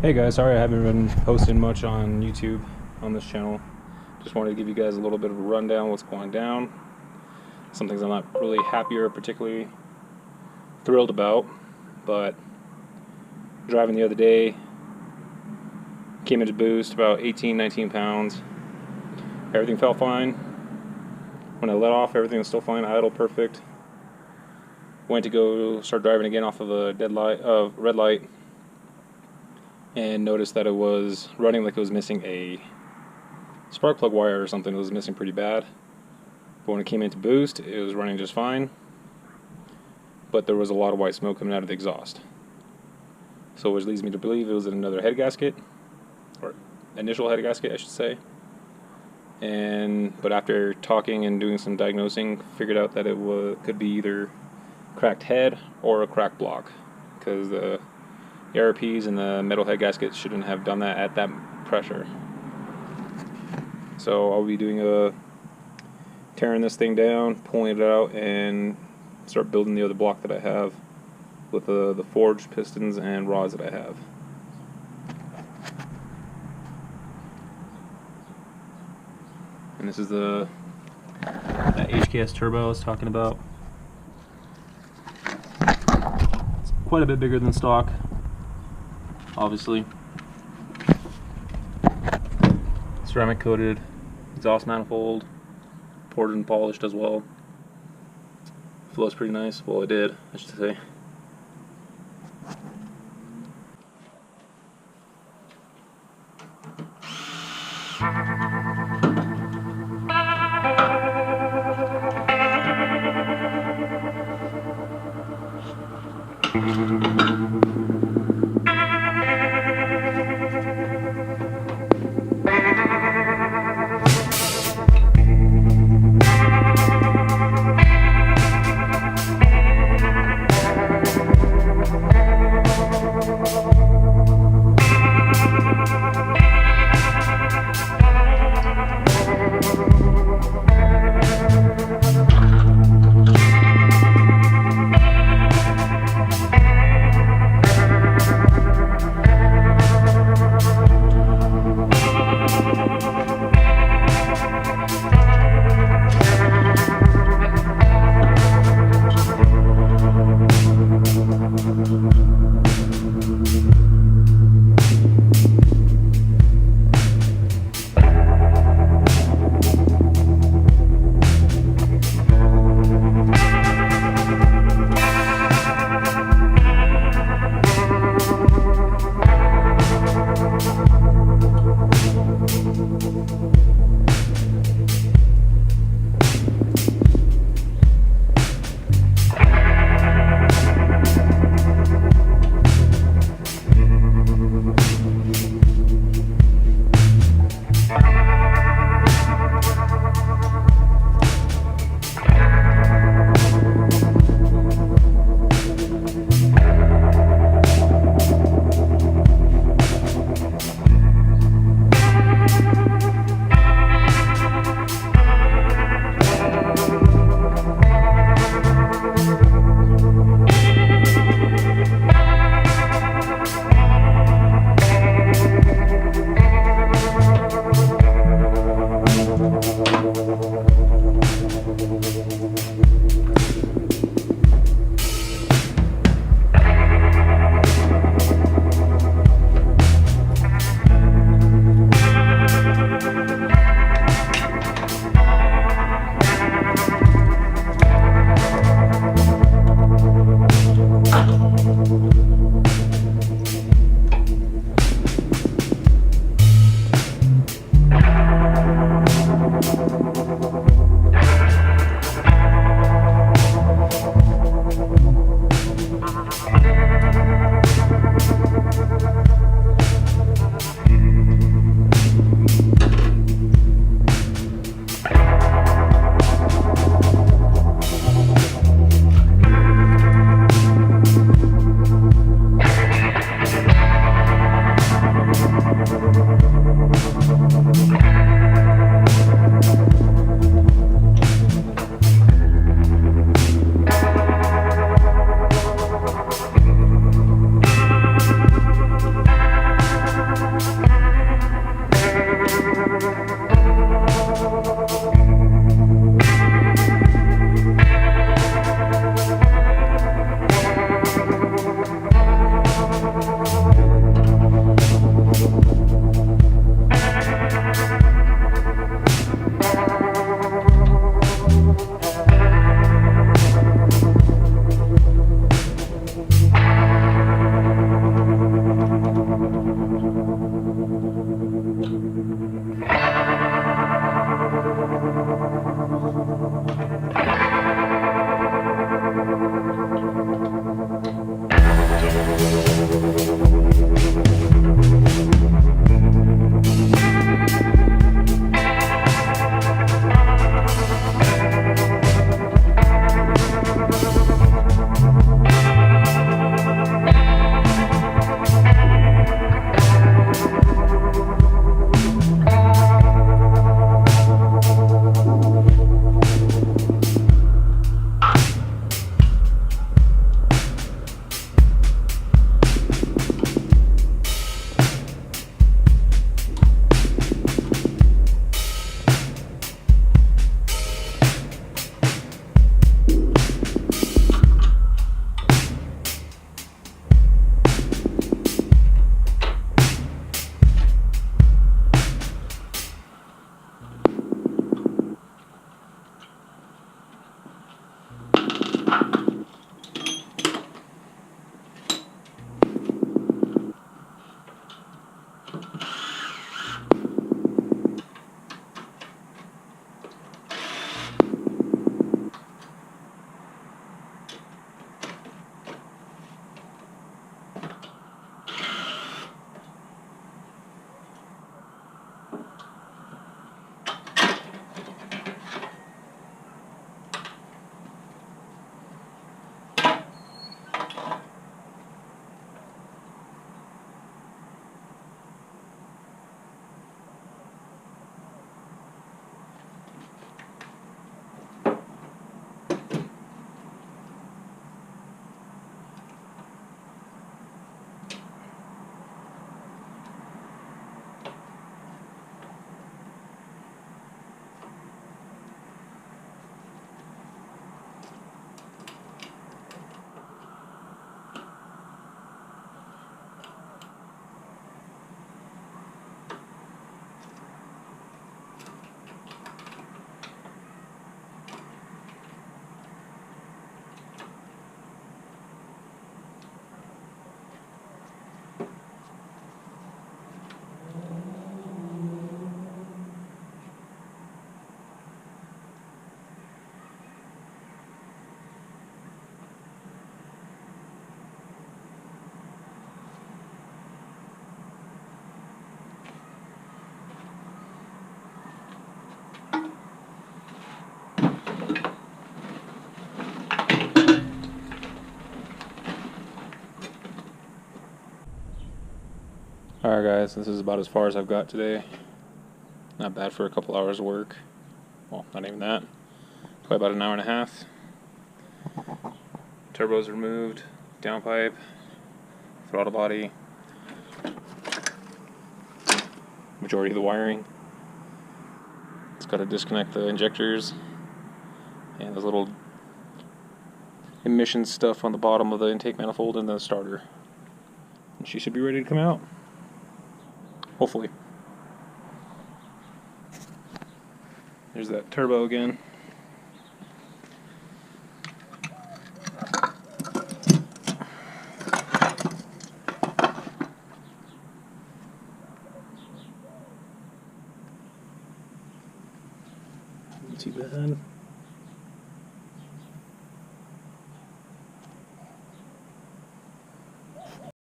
Hey guys, sorry I haven't been posting much on YouTube on this channel. Just wanted to give you guys a little bit of a rundown what's going down. Some things I'm not really happy or particularly thrilled about, but driving the other day, came into boost about 18-19 pounds. Everything felt fine. When I let off, everything was still fine, idle perfect. Went to go start driving again off of a red light, and noticed that it was running like it was missing a spark plug wire or something. It was missing pretty bad. But when it came into boost, it was running just fine. But there was a lot of white smoke coming out of the exhaust. So which leads me to believe it was in another head gasket, or initial head gasket I should say. But after talking and doing some diagnosing, figured out that it could be either cracked head or a cracked block, because the ARPs and the metal head gasket shouldn't have done that at that pressure. So I'll be doing tearing this thing down, pulling it out, and start building the other block that I have with the forged pistons and rods that I have. And this is that HKS turbo I was talking about. It's quite a bit bigger than stock, obviously. Ceramic coated exhaust manifold, poured and polished as well. Flows pretty nice. Well, it did, I should say. Alright guys, this is about as far as I've got today. Not bad for a couple hours of work. Well, not even that. Probably about an hour and a half. Turbo's removed, downpipe, throttle body, majority of the wiring. It's got to disconnect the injectors and the little emission stuff on the bottom of the intake manifold and the starter. And she should be ready to come out. Hopefully. There's that turbo again. Not too bad.